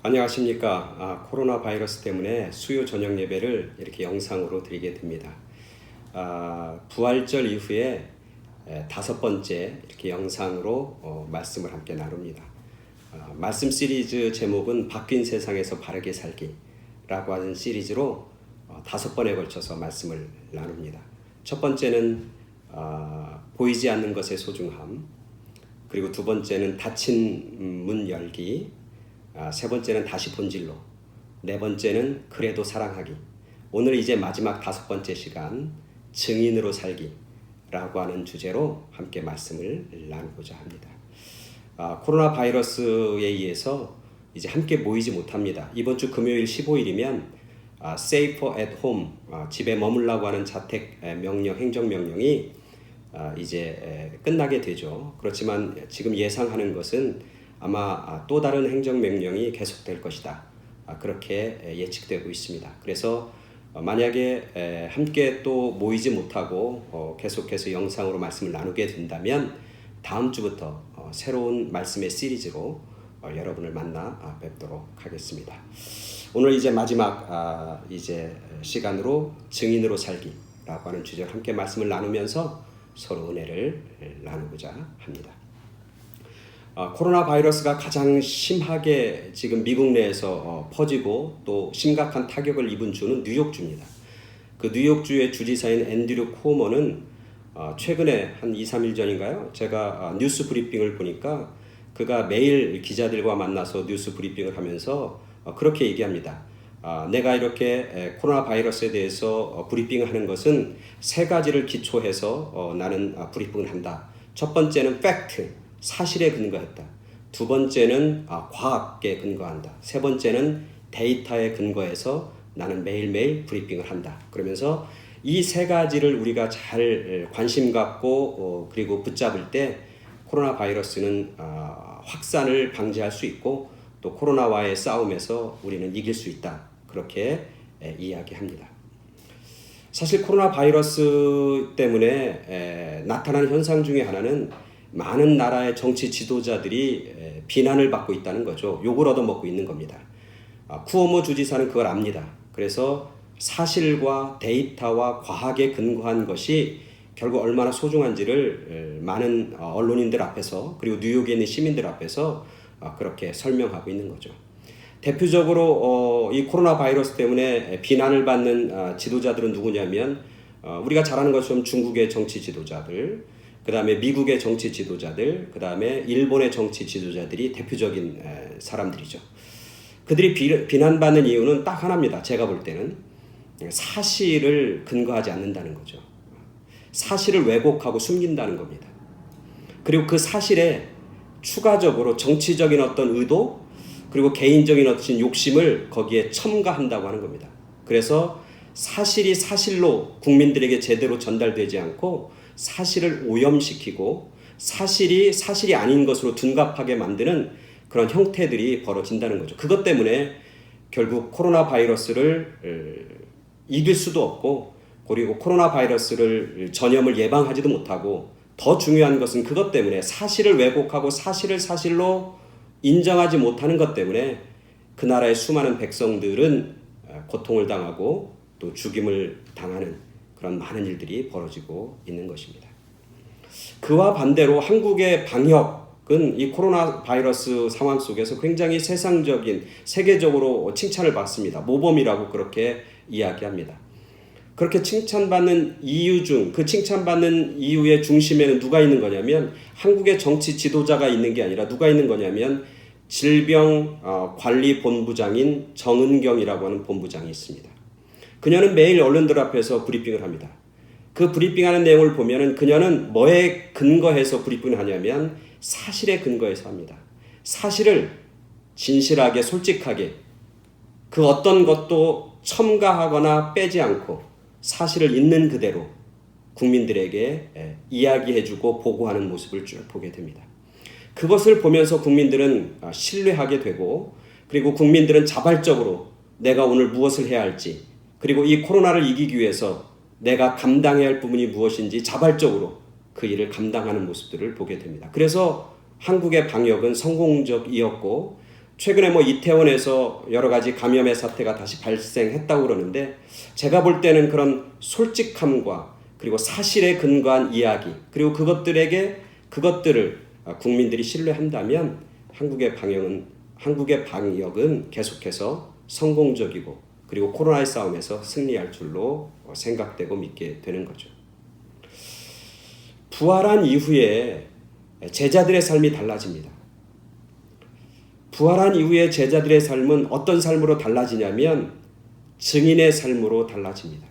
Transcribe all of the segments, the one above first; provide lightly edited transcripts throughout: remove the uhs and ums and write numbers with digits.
안녕하십니까. 코로나 바이러스 때문에 수요 저녁 예배를 이렇게 영상으로 드리게 됩니다. 부활절 이후에 다섯 번째 이렇게 영상으로 말씀을 함께 나눕니다. 말씀 시리즈 제목은 바뀐 세상에서 바르게 살기라고 하는 시리즈로 다섯 번에 걸쳐서 말씀을 나눕니다. 첫 번째는 보이지 않는 것의 소중함, 그리고 두 번째는 닫힌 문 열기, 세 번째는 다시 본질로, 네 번째는 그래도 사랑하기, 오늘 이제 마지막 다섯 번째 시간 증인으로 살기라고 하는 주제로 함께 말씀을 나누고자 합니다. 코로나 바이러스에 의해서 이제 함께 모이지 못합니다. 이번 주 금요일 15일이면 Safer at Home, 집에 머물라고 하는 자택 명령, 행정명령이 이제 끝나게 되죠. 그렇지만 지금 예상하는 것은 아마 또 다른 행정명령이 계속될 것이다, 그렇게 예측되고 있습니다. 그래서 만약에 함께 또 모이지 못하고 계속해서 영상으로 말씀을 나누게 된다면 다음 주부터 새로운 말씀의 시리즈로 여러분을 만나 뵙도록 하겠습니다. 오늘 이제 마지막 이제 시간으로 증인으로 살기라고 하는 주제로 함께 말씀을 나누면서 서로 은혜를 나누고자 합니다. 코로나 바이러스가 가장 심하게 지금 미국 내에서 퍼지고 또 심각한 타격을 입은 주는 뉴욕주입니다. 그 뉴욕주의 주지사인 앤드류 쿠오모는 최근에 한 2-3일 전인가요? 제가 뉴스 브리핑을 보니까 그가 매일 기자들과 만나서 뉴스 브리핑을 하면서 그렇게 얘기합니다. 내가 이렇게 코로나 바이러스에 대해서 브리핑을 하는 것은 세 가지를 기초해서 나는 브리핑을 한다. 첫 번째는 팩트, 사실에 근거했다. 두 번째는 과학에 근거한다. 세 번째는 데이터에 근거해서 나는 매일매일 브리핑을 한다. 그러면서 이 세 가지를 우리가 잘 관심 갖고 그리고 붙잡을 때 코로나 바이러스는 확산을 방지할 수 있고 또 코로나와의 싸움에서 우리는 이길 수 있다, 그렇게 이야기합니다. 사실 코로나 바이러스 때문에 나타나는 현상 중에 하나는 많은 나라의 정치 지도자들이 비난을 받고 있다는 거죠. 욕을 얻어먹고 있는 겁니다. 쿠오모 주지사는 그걸 압니다. 그래서 사실과 데이터와 과학에 근거한 것이 결국 얼마나 소중한지를 많은 언론인들 앞에서 그리고 뉴욕에 있는 시민들 앞에서 그렇게 설명하고 있는 거죠. 대표적으로 이 코로나 바이러스 때문에 비난을 받는 지도자들은 누구냐면 우리가 잘 아는 것처럼 중국의 정치 지도자들, 그 다음에 미국의 정치 지도자들, 그 다음에 일본의 정치 지도자들이 대표적인 사람들이죠. 그들이 비난받는 이유는 딱 하나입니다. 제가 볼 때는 사실을 근거하지 않는다는 거죠. 사실을 왜곡하고 숨긴다는 겁니다. 그리고 그 사실에 추가적으로 정치적인 어떤 의도, 그리고 개인적인 어떤 욕심을 거기에 첨가한다고 하는 겁니다. 그래서 사실이 사실로 국민들에게 제대로 전달되지 않고 사실을 오염시키고 사실이 아닌 것으로 둔갑하게 만드는 그런 형태들이 벌어진다는 거죠. 그것 때문에 결국 코로나 바이러스를 이길 수도 없고, 그리고 코로나 바이러스를 전염을 예방하지도 못하고, 더 중요한 것은 그것 때문에 사실을 왜곡하고 사실을 사실로 인정하지 못하는 것 때문에 그 나라의 수많은 백성들은 고통을 당하고 또 죽임을 당하는 그런 많은 일들이 벌어지고 있는 것입니다. 그와 반대로 한국의 방역은 이 코로나 바이러스 상황 속에서 굉장히 세상적인, 세계적으로 칭찬을 받습니다. 모범이라고 그렇게 이야기합니다. 그렇게 칭찬받는 이유 중, 그 칭찬받는 이유의 중심에는 누가 있는 거냐면 한국의 정치 지도자가 있는 게 아니라 누가 있는 거냐면 질병관리본부장인 정은경이라고 하는 본부장이 있습니다. 그녀는 매일 언론들 앞에서 브리핑을 합니다. 그 브리핑하는 내용을 보면은 그녀는 뭐에 근거해서 브리핑을 하냐면 사실에 근거해서 합니다. 사실을 진실하게, 솔직하게, 그 어떤 것도 첨가하거나 빼지 않고 사실을 있는 그대로 국민들에게 이야기해주고 보고하는 모습을 쭉 보게 됩니다. 그것을 보면서 국민들은 신뢰하게 되고, 그리고 국민들은 자발적으로 내가 오늘 무엇을 해야 할지, 그리고 이 코로나를 이기기 위해서 내가 감당해야 할 부분이 무엇인지 자발적으로 그 일을 감당하는 모습들을 보게 됩니다. 그래서 한국의 방역은 성공적이었고 최근에 이태원에서 여러 가지 감염의 사태가 다시 발생했다고 그러는데 제가 볼 때는 그런 솔직함과 그리고 사실에 근거한 이야기 그리고 그것들을 국민들이 신뢰한다면 한국의 방역은 계속해서 성공적이고 그리고 코로나의 싸움에서 승리할 줄로 생각되고 믿게 되는 거죠. 부활한 이후에 제자들의 삶이 달라집니다. 부활한 이후에 제자들의 삶은 어떤 삶으로 달라지냐면 증인의 삶으로 달라집니다.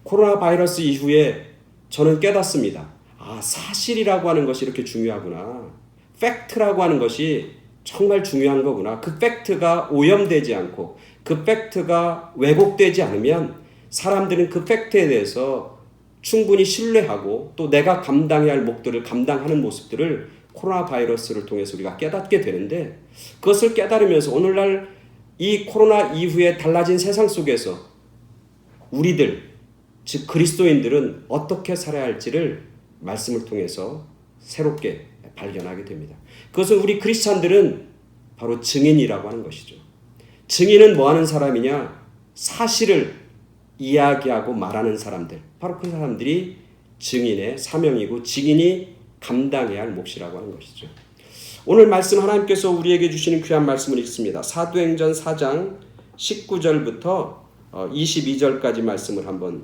코로나 바이러스 이후에 저는 깨닫습니다. 사실이라고 하는 것이 이렇게 중요하구나. 팩트라고 하는 것이 정말 중요한 거구나. 그 팩트가 오염되지 않고 그 팩트가 왜곡되지 않으면 사람들은 그 팩트에 대해서 충분히 신뢰하고 또 내가 감당해야 할 몫들을 감당하는 모습들을 코로나 바이러스를 통해서 우리가 깨닫게 되는데 그것을 깨달으면서 오늘날 이 코로나 이후에 달라진 세상 속에서 우리들, 즉 그리스도인들은 어떻게 살아야 할지를 말씀을 통해서 새롭게 발견하게 됩니다. 그것은 우리 크리스찬들은 바로 증인이라고 하는 것이죠. 증인은 뭐 하는 사람이냐? 사실을 이야기하고 말하는 사람들. 바로 그 사람들이 증인의 사명이고 증인이 감당해야 할 몫이라고 하는 것이죠. 오늘 말씀 하나님께서 우리에게 주시는 귀한 말씀을 읽습니다. 사도행전 4장 19절부터 22절까지 말씀을 한번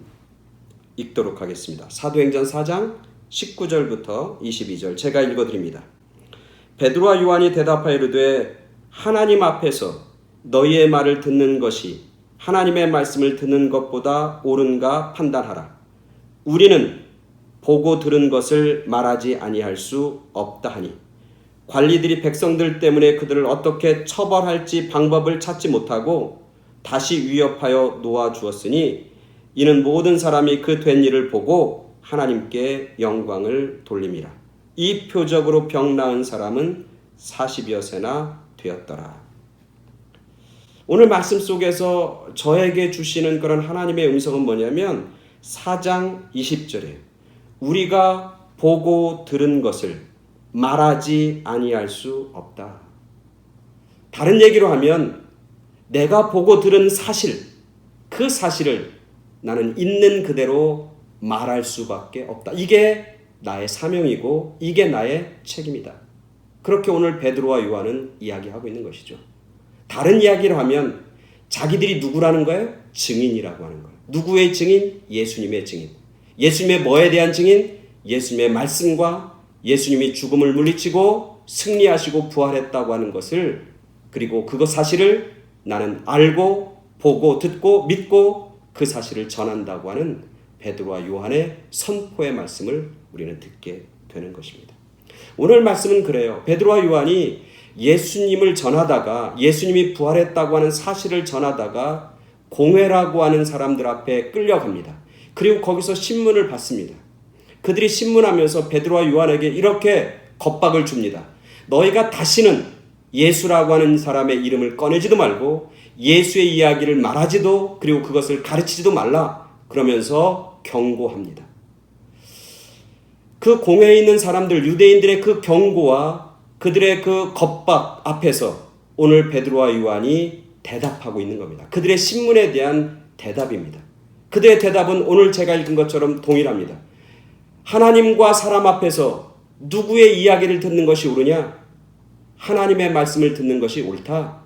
읽도록 하겠습니다. 사도행전 4장 19절부터 22절 제가 읽어드립니다. 베드로와 요한이 대답하여 이르되 하나님 앞에서 너희의 말을 듣는 것이 하나님의 말씀을 듣는 것보다 옳은가 판단하라. 우리는 보고 들은 것을 말하지 아니할 수 없다 하니 관리들이 백성들 때문에 그들을 어떻게 처벌할지 방법을 찾지 못하고 다시 위협하여 놓아주었으니 이는 모든 사람이 그 된 일을 보고 하나님께 영광을 돌림이라. 이 표적으로 병 나은 사람은 40여 세나 되었더라. 오늘 말씀 속에서 저에게 주시는 그런 하나님의 음성은 뭐냐면 4장 20절에 우리가 보고 들은 것을 말하지 아니할 수 없다. 다른 얘기로 하면 내가 보고 들은 사실, 그 사실을 나는 있는 그대로 말할 수밖에 없다. 이게 나의 사명이고 이게 나의 책임이다. 그렇게 오늘 베드로와 요한은 이야기하고 있는 것이죠. 다른 이야기를 하면 자기들이 누구라는 거예요? 증인이라고 하는 거예요. 누구의 증인? 예수님의 증인. 예수님의 뭐에 대한 증인? 예수님의 말씀과 예수님이 죽음을 물리치고 승리하시고 부활했다고 하는 것을 그리고 그것 사실을 나는 알고 보고 듣고 믿고 그 사실을 전한다고 하는 베드로와 요한의 선포의 말씀을 우리는 듣게 되는 것입니다. 오늘 말씀은 그래요. 베드로와 요한이 예수님을 전하다가 예수님이 부활했다고 하는 사실을 전하다가 공회라고 하는 사람들 앞에 끌려갑니다. 그리고 거기서 신문을 받습니다. 그들이 신문하면서 베드로와 요한에게 이렇게 겁박을 줍니다. 너희가 다시는 예수라고 하는 사람의 이름을 꺼내지도 말고 예수의 이야기를 말하지도 그리고 그것을 가르치지도 말라. 그러면서 경고합니다. 그 공회에 있는 사람들, 유대인들의 그 경고와 그들의 그 겁박 앞에서 오늘 베드로와 요한이 대답하고 있는 겁니다. 그들의 신문에 대한 대답입니다. 그들의 대답은 오늘 제가 읽은 것처럼 동일합니다. 하나님과 사람 앞에서 누구의 이야기를 듣는 것이 옳으냐? 하나님의 말씀을 듣는 것이 옳다.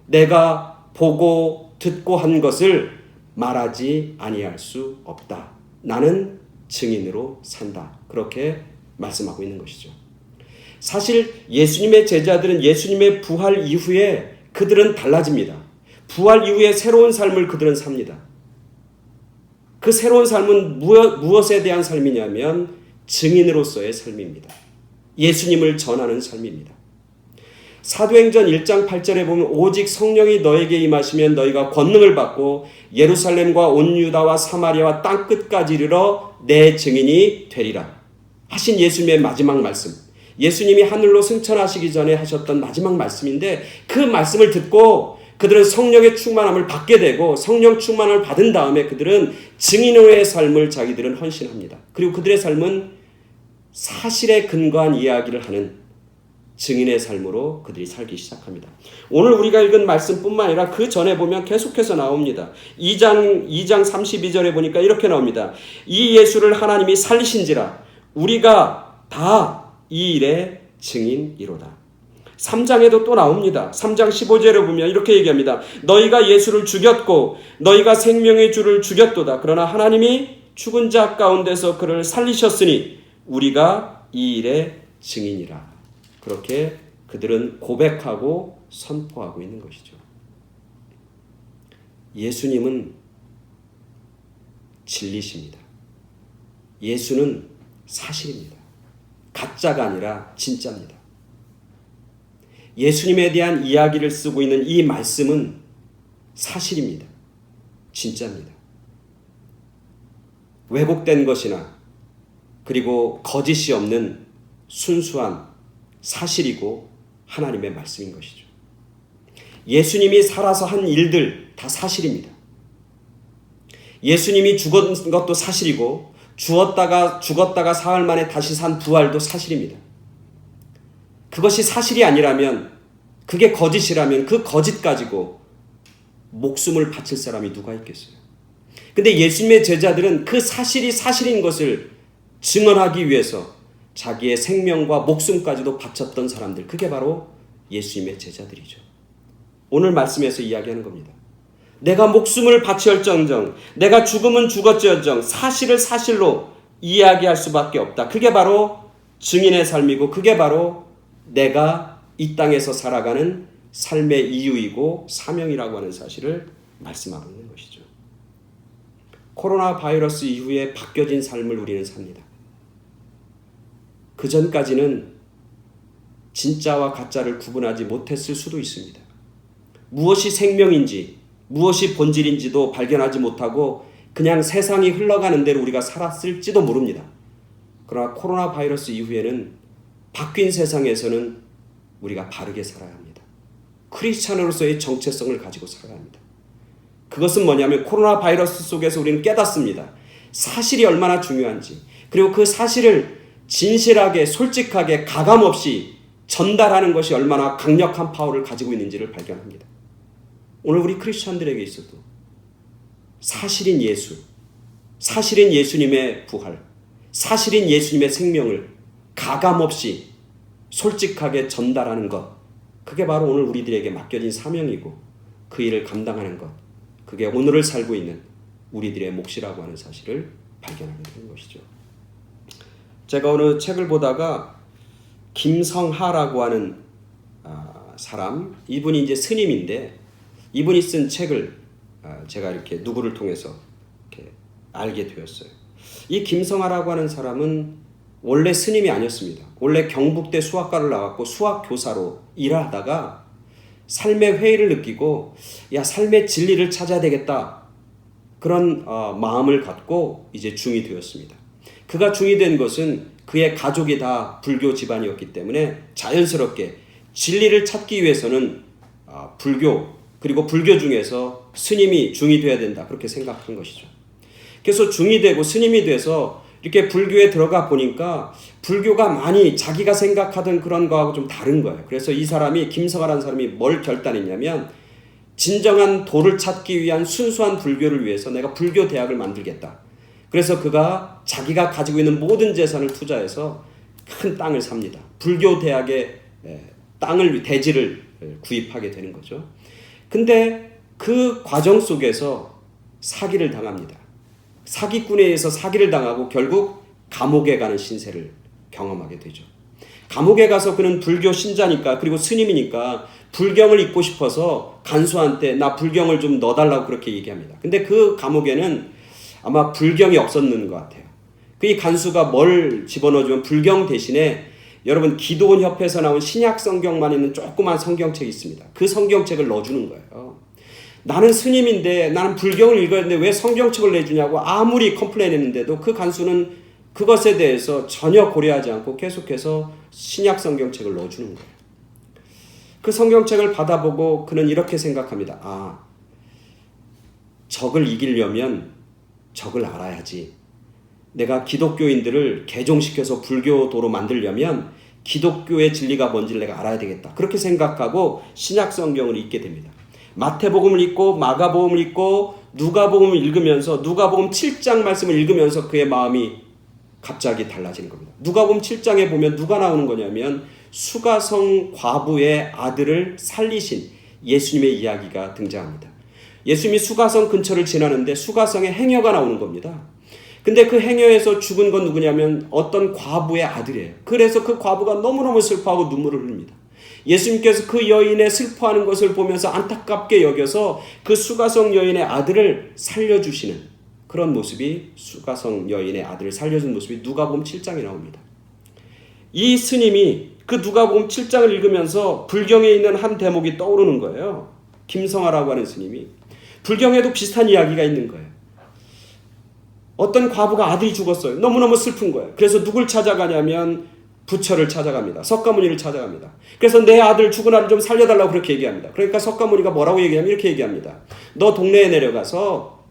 내가 보고 듣고 한 것을 말하지 아니할 수 없다. 나는 증인으로 산다. 그렇게 말씀하고 있는 것이죠. 사실 예수님의 제자들은 예수님의 부활 이후에 그들은 달라집니다. 부활 이후에 새로운 삶을 그들은 삽니다. 그 새로운 삶은 무엇에 대한 삶이냐면 증인으로서의 삶입니다. 예수님을 전하는 삶입니다. 사도행전 1장 8절에 보면 오직 성령이 너에게 임하시면 너희가 권능을 받고 예루살렘과 온 유다와 사마리아와 땅끝까지 이르러 내 증인이 되리라 하신 예수님의 마지막 말씀. 예수님이 하늘로 승천하시기 전에 하셨던 마지막 말씀인데 그 말씀을 듣고 그들은 성령의 충만함을 받게 되고 성령 충만함을 받은 다음에 그들은 증인으로의 삶을 자기들은 헌신합니다. 그리고 그들의 삶은 사실에 근거한 이야기를 하는 증인의 삶으로 그들이 살기 시작합니다. 오늘 우리가 읽은 말씀뿐만 아니라 그 전에 보면 계속해서 나옵니다. 2장 32절에 보니까 이렇게 나옵니다. 이 예수를 하나님이 살리신지라 우리가 다 이 일의 증인이로다. 3장에도 또 나옵니다. 3장 15절에 보면 이렇게 얘기합니다. 너희가 예수를 죽였고 너희가 생명의 주를 죽였도다. 그러나 하나님이 죽은 자 가운데서 그를 살리셨으니 우리가 이 일의 증인이라. 그렇게 그들은 고백하고 선포하고 있는 것이죠. 예수님은 진리십니다. 예수는 사실입니다. 가짜가 아니라 진짜입니다. 예수님에 대한 이야기를 쓰고 있는 이 말씀은 사실입니다. 진짜입니다. 왜곡된 것이나 그리고 거짓이 없는 순수한 사실이고 하나님의 말씀인 것이죠. 예수님이 살아서 한 일들 다 사실입니다. 예수님이 죽은 것도 사실이고 죽었다가 사흘 만에 다시 산 부활도 사실입니다. 그것이 사실이 아니라면, 그게 거짓이라면 그 거짓 가지고 목숨을 바칠 사람이 누가 있겠어요? 근데 예수님의 제자들은 그 사실이 사실인 것을 증언하기 위해서 자기의 생명과 목숨까지도 바쳤던 사람들, 그게 바로 예수님의 제자들이죠. 오늘 말씀에서 이야기하는 겁니다. 내가 목숨을 바치었정정, 내가 죽으면 죽었지언정 사실을 사실로 이야기할 수밖에 없다. 그게 바로 증인의 삶이고 그게 바로 내가 이 땅에서 살아가는 삶의 이유이고 사명이라고 하는 사실을 말씀하고 있는 것이죠. 코로나 바이러스 이후에 바뀌어진 삶을 우리는 삽니다. 그 전까지는 진짜와 가짜를 구분하지 못했을 수도 있습니다. 무엇이 생명인지 무엇이 본질인지도 발견하지 못하고 그냥 세상이 흘러가는 대로 우리가 살았을지도 모릅니다. 그러나 코로나 바이러스 이후에는 바뀐 세상에서는 우리가 바르게 살아야 합니다. 크리스찬으로서의 정체성을 가지고 살아야 합니다. 그것은 뭐냐면 코로나 바이러스 속에서 우리는 깨닫습니다. 사실이 얼마나 중요한지, 그리고 그 사실을 진실하게 솔직하게 가감없이 전달하는 것이 얼마나 강력한 파워를 가지고 있는지를 발견합니다. 오늘 우리 크리스찬들에게 있어도 사실인 예수, 사실인 예수님의 부활, 사실인 예수님의 생명을 가감없이 솔직하게 전달하는 것, 그게 바로 오늘 우리들에게 맡겨진 사명이고 그 일을 감당하는 것, 그게 오늘을 살고 있는 우리들의 몫이라고 하는 사실을 발견하게 되는 것이죠. 제가 어느 책을 보다가 김성하라고 하는 사람, 이분이 이제 스님인데 이분이 쓴 책을 제가 이렇게 누구를 통해서 이렇게 알게 되었어요. 이 김성하라고 하는 사람은 원래 스님이 아니었습니다. 원래 경북대 수학과를 나왔고 수학교사로 일하다가 삶의 회의를 느끼고 삶의 진리를 찾아야 되겠다, 그런 마음을 갖고 이제 중이 되었습니다. 그가 중이 된 것은 그의 가족이 다 불교 집안이었기 때문에 자연스럽게 진리를 찾기 위해서는 불교, 그리고 불교 중에서 스님이 중이 돼야 된다, 그렇게 생각한 것이죠. 그래서 중이 되고 스님이 돼서 이렇게 불교에 들어가 보니까 불교가 많이 자기가 생각하던 그런 거하고 좀 다른 거예요. 그래서 이 사람이, 김성하라는 사람이 뭘 결단했냐면 진정한 도를 찾기 위한 순수한 불교를 위해서 내가 불교 대학을 만들겠다. 그래서 그가 자기가 가지고 있는 모든 재산을 투자해서 큰 땅을 삽니다. 불교 대학의 대지를 구입하게 되는 거죠. 근데 그 과정 속에서 사기를 당합니다. 사기꾼에 의해서 사기를 당하고 결국 감옥에 가는 신세를 경험하게 되죠. 감옥에 가서 그는 불교 신자니까, 그리고 스님이니까 불경을 읽고 싶어서 간수한테 나 불경을 좀 넣어달라고 그렇게 얘기합니다. 근데 그 감옥에는 아마 불경이 없었는 것 같아요. 그 간수가 뭘 집어넣어주면 불경 대신에 여러분 기도원 협회에서 나온 신약 성경만 있는 조그만 성경책이 있습니다. 그 성경책을 넣어주는 거예요. 나는 스님인데 나는 불경을 읽어야 되는데 왜 성경책을 내주냐고 아무리 컴플레인 했는데도 그 간수는 그것에 대해서 전혀 고려하지 않고 계속해서 신약 성경책을 넣어주는 거예요. 그 성경책을 받아보고 그는 이렇게 생각합니다. 적을 이기려면 적을 알아야지. 내가 기독교인들을 개종시켜서 불교도로 만들려면 기독교의 진리가 뭔지를 내가 알아야 되겠다. 그렇게 생각하고 신약 성경을 읽게 됩니다. 마태복음을 읽고 마가복음을 읽고 누가복음을 읽으면서 누가복음 7장 말씀을 읽으면서 그의 마음이 갑자기 달라지는 겁니다. 누가복음 7장에 보면 누가 나오는 거냐면 수가성 과부의 아들을 살리신 예수님의 이야기가 등장합니다. 예수님이 수가성 근처를 지나는데 수가성에 행여가 나오는 겁니다. 근데 그 행여에서 죽은 건 누구냐면 어떤 과부의 아들이에요. 그래서 그 과부가 너무너무 슬퍼하고 눈물을 흘립니다. 예수님께서 그 여인의 슬퍼하는 것을 보면서 안타깝게 여겨서 그 수가성 여인의 아들을 살려주시는 그런 모습이, 수가성 여인의 아들을 살려준 모습이 누가복음 7장에 나옵니다. 이 스님이 그 누가복음 7장을 읽으면서 불경에 있는 한 대목이 떠오르는 거예요. 김성하라고 하는 스님이. 불경에도 비슷한 이야기가 있는 거예요. 어떤 과부가 아들이 죽었어요. 너무너무 슬픈 거예요. 그래서 누굴 찾아가냐면 부처를 찾아갑니다. 석가모니를 찾아갑니다. 그래서 내 아들, 죽은 아들 좀 살려달라고 그렇게 얘기합니다. 그러니까 석가모니가 뭐라고 얘기하면 이렇게 얘기합니다. 너 동네에 내려가서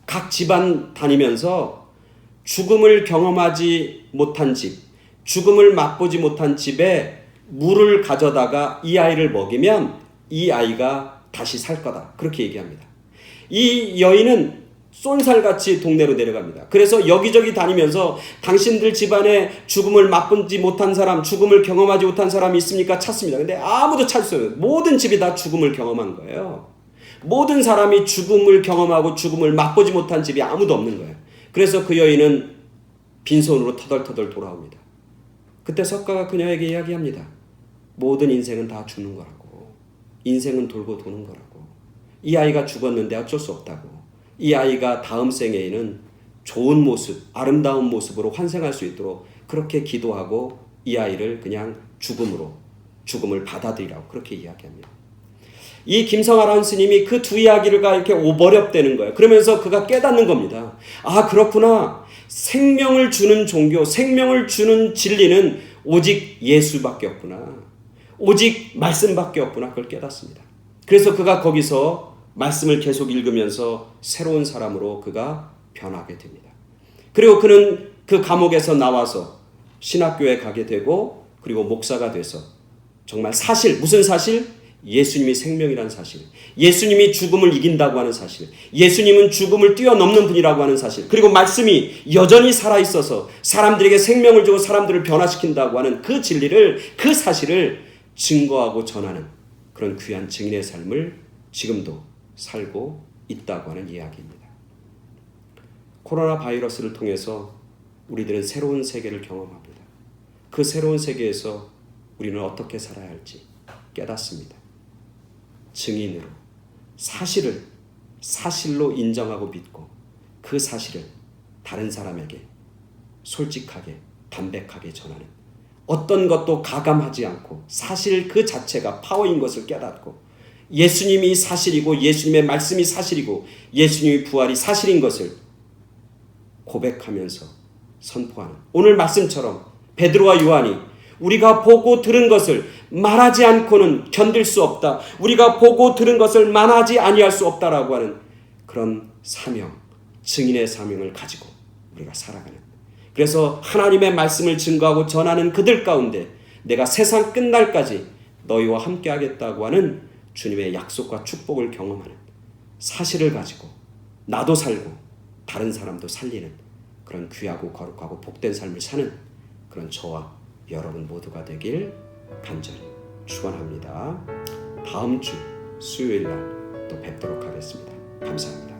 각 집안 다니면서 죽음을 경험하지 못한 집, 죽음을 맛보지 못한 집에 물을 가져다가 이 아이를 먹이면 이 아이가 다시 살 거다. 그렇게 얘기합니다. 이 여인은 쏜살같이 동네로 내려갑니다. 그래서 여기저기 다니면서 당신들 집안에 죽음을 맛보지 못한 사람, 죽음을 경험하지 못한 사람이 있습니까? 찾습니다. 근데 아무도 찾을 수 없어요. 모든 집이 다 죽음을 경험한 거예요. 모든 사람이 죽음을 경험하고 죽음을 맛보지 못한 집이 아무도 없는 거예요. 그래서 그 여인은 빈손으로 터덜터덜 돌아옵니다. 그때 석가가 그녀에게 이야기합니다. 모든 인생은 다 죽는 거라고. 인생은 돌고 도는 거라고. 이 아이가 죽었는데 어쩔 수 없다고. 이 아이가 다음 생에는 좋은 모습, 아름다운 모습으로 환생할 수 있도록 그렇게 기도하고 이 아이를 그냥 죽음을 받아들이라고 그렇게 이야기합니다. 이 김성하라는 스님이 그 두 이야기가 이렇게 오버랩되는 거예요. 그러면서 그가 깨닫는 겁니다. 아, 그렇구나. 생명을 주는 종교, 생명을 주는 진리는 오직 예수밖에 없구나. 오직 말씀밖에 없구나. 그걸 깨닫습니다. 그래서 그가 거기서 말씀을 계속 읽으면서 새로운 사람으로 그가 변하게 됩니다. 그리고 그는 그 감옥에서 나와서 신학교에 가게 되고 그리고 목사가 돼서 정말 사실, 무슨 사실? 예수님이 생명이라는 사실, 예수님이 죽음을 이긴다고 하는 사실, 예수님은 죽음을 뛰어넘는 분이라고 하는 사실, 그리고 말씀이 여전히 살아있어서 사람들에게 생명을 주고 사람들을 변화시킨다고 하는 그 진리를, 그 사실을 증거하고 전하는 그런 귀한 증인의 삶을 지금도 살고 있다고 하는 이야기입니다. 코로나 바이러스를 통해서 우리들은 새로운 세계를 경험합니다. 그 새로운 세계에서 우리는 어떻게 살아야 할지 깨닫습니다. 증인으로 사실을 사실로 인정하고 믿고 그 사실을 다른 사람에게 솔직하게 담백하게 전하는, 어떤 것도 가감하지 않고 사실 그 자체가 파워인 것을 깨닫고 예수님이 사실이고 예수님의 말씀이 사실이고 예수님의 부활이 사실인 것을 고백하면서 선포하는, 오늘 말씀처럼 베드로와 요한이 우리가 보고 들은 것을 말하지 않고는 견딜 수 없다. 우리가 보고 들은 것을 말하지 아니할 수 없다라고 하는 그런 사명, 증인의 사명을 가지고 우리가 살아가는, 그래서 하나님의 말씀을 증거하고 전하는 그들 가운데 내가 세상 끝날까지 너희와 함께 하겠다고 하는 주님의 약속과 축복을 경험하는 사실을 가지고 나도 살고 다른 사람도 살리는 그런 귀하고 거룩하고 복된 삶을 사는 그런 저와 여러분 모두가 되길 간절히 축원합니다. 다음 주 수요일 날 또 뵙도록 하겠습니다. 감사합니다.